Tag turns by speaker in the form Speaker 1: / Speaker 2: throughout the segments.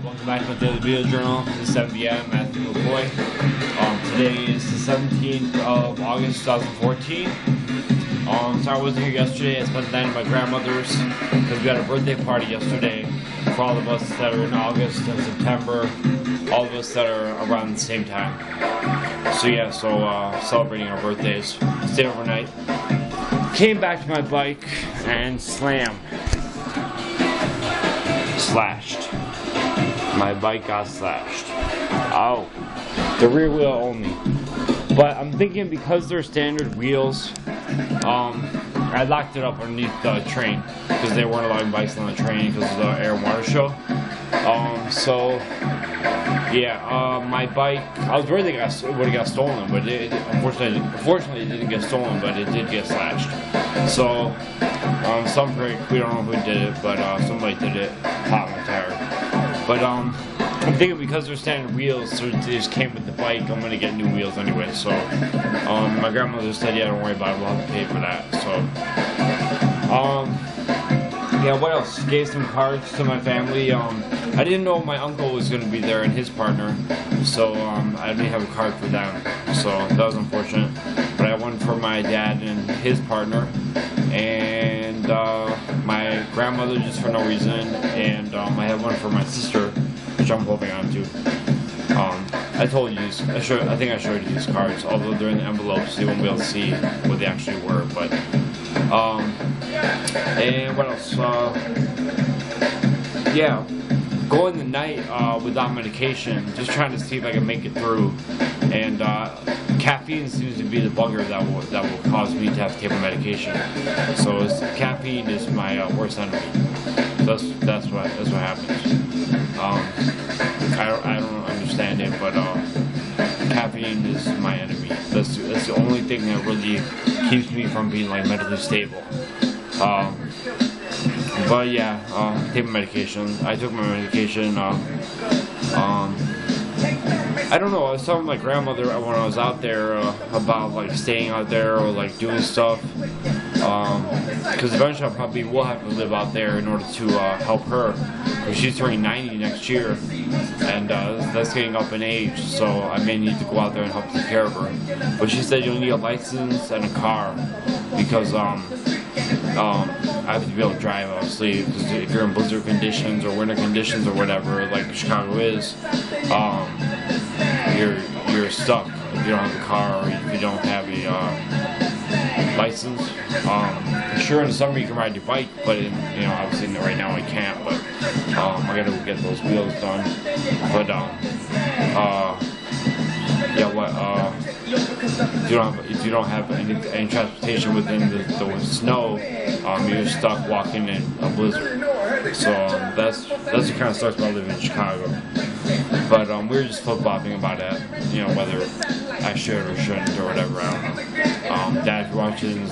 Speaker 1: Welcome back to the Daily Video Journal. This is 7 p.m. Matthew McCoy. Today is the 17th of August 2014. So I wasn't here yesterday. I spent the night at my grandmother's because we had a birthday party yesterday for all of us that are in August and September, all of us that are around the same time. So yeah, celebrating our birthdays. Stayed overnight. Came back to my bike and slammed. Slashed. My bike got slashed. Oh, the rear wheel only. But I'm thinking because they're standard wheels, I locked it up underneath the train because they weren't allowing bikes on the train because of the air and water show. My bike, I was worried it would have got stolen, but unfortunately it didn't get stolen, but it did get slashed. So, some freak, we don't know who did it, but somebody did it, popped my tire. But I'm thinking because they're standard wheels, so they just came with the bike, I'm gonna get new wheels anyway. So my grandmother said, yeah, don't worry about it, we'll have to pay for that. So yeah, what else? Gave some cards to my family. I didn't know my uncle was gonna be there and his partner, so I didn't have a card for them. So that was unfortunate. But I had one for my dad and his partner, and my grandmother just for no reason, and I had one for my sister, which I'm holding on to. I told you, I think I showed you these cards, although they're in the envelopes, so you won't be able to see what they actually were. But and what else? Yeah, going the night without medication, just trying to see if I can make it through. And caffeine seems to be the bugger that will cause me to have to take my medication. So caffeine is my worst enemy. That's what happens. I don't understand it, but caffeine is my enemy. That's the only thing that really keeps me from being like mentally stable. But yeah, take my medication. I took my medication. I don't know, I was telling my grandmother when I was out there about like staying out there or like doing stuff, because eventually I probably will have to live out there in order to help her, because she's turning 90 next year, and that's getting up in age, so I may need to go out there and help take care of her. But she said you'll need a license and a car, because I have to be able to drive, obviously, because if you're in blizzard conditions or winter conditions or whatever, like Chicago is, you're stuck if you don't have a car or if you don't have a license. Sure, in the summer you can ride your bike, but obviously right now I can't. But I gotta go get those wheels done. But if you don't have any transportation within the snow, you're stuck walking in a blizzard. So that's the kind of stuff about living in Chicago. But we were just flip-flopping about that, whether I should or shouldn't or whatever, I don't know. Dad, if you're watching,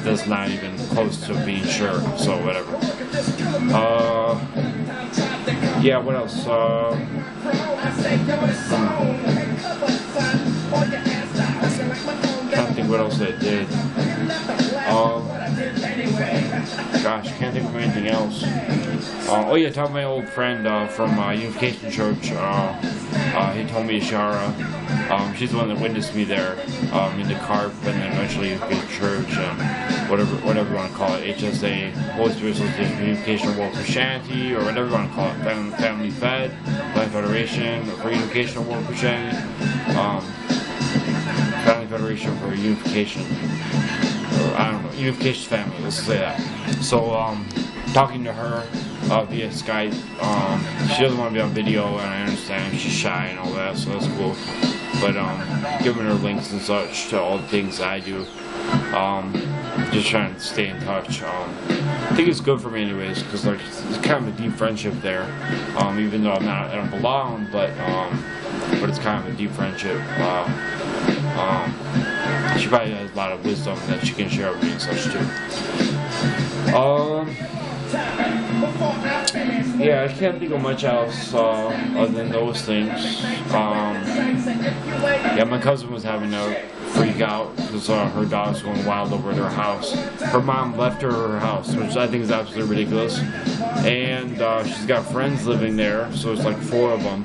Speaker 1: that's not even close to being sure, so whatever. Yeah, what else? Can't think what else I did. Gosh, can't think of anything else. Oh yeah, talking to my old friend from Unification Church. He told me Shara. She's the one that witnessed me there in the CARP and then eventually Unification Church and whatever you want to call it, HSA, Holy Spirit Association for Unification World Christianity, or whatever you want to call it, Family Fed, Family Federation for Unification World Christianity, Family Federation for Unification. I don't know, Unification Family, let's say that. So, talking to her via Skype, she doesn't want to be on video, and I understand she's shy and all that, so that's cool. But, giving her links and such to all the things that I do, just trying to stay in touch. I think it's good for me anyways, because like, it's kind of a deep friendship there, even though I don't belong, but it's kind of a deep friendship. She probably has a lot of wisdom that she can share with me and such too. yeah, I can't think of much else other than those things. Yeah, my cousin was having a freak out because her dog's going wild over their house. Her mom left her house, which I think is absolutely ridiculous. And she's got friends living there, so it's like 4 of them,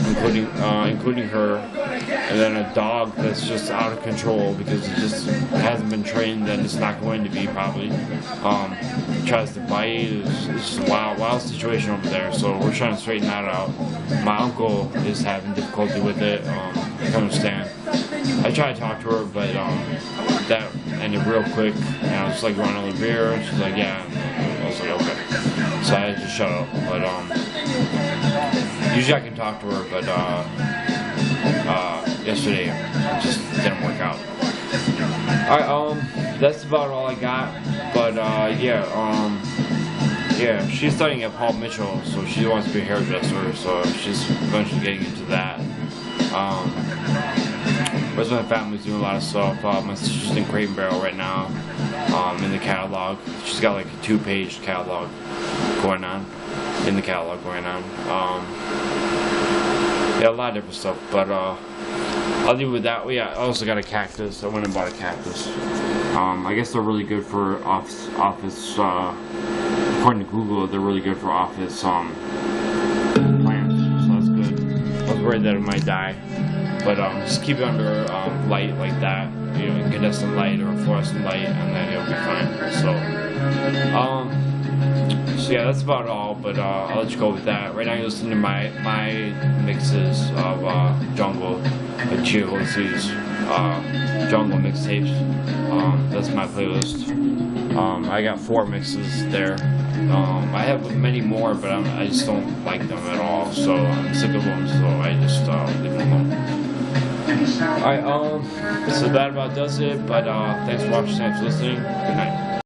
Speaker 1: including her. And then a dog that's just out of control because it just hasn't been trained and it's not going to be probably. Tries to bite. It's just a wild situation over there. So we're trying to straighten that out. My uncle is having difficulty with it. I can understand. I tried to talk to her, but that ended real quick. And I was like, "You want another beer?" And she's like, "Yeah." And I was like, "Okay." So I had to shut up. But usually I can talk to her, but yesterday it just didn't work out. Alright, that's about all I got. But yeah, she's studying at Paul Mitchell, so she wants to be a hairdresser, so she's eventually getting into that. The rest of my family's doing a lot of stuff. My sister's in Crate and Barrel right now, in the catalog. She's got like a 2-page catalog going on, yeah, a lot of different stuff, but I'll deal with that. Yeah, I also got a cactus. I went and bought a cactus. I guess they're really good for office according to Google, they're really good for office plants, so that's good. I was worried that it might die, but just keep it under light like that, you know, incandescent light or fluorescent light, and then it'll be fine. So yeah, that's about all, but I'll let you go with that. Right now you're listening to my mixes of Jungle, Chihuahua's Jungle mixtapes. That's my playlist. I got 4 mixes there. I have many more, but I just don't like them at all, so I'm sick of them, so I just leave them alone. Alright, so that about does it, but thanks for watching, thanks for listening. Good night.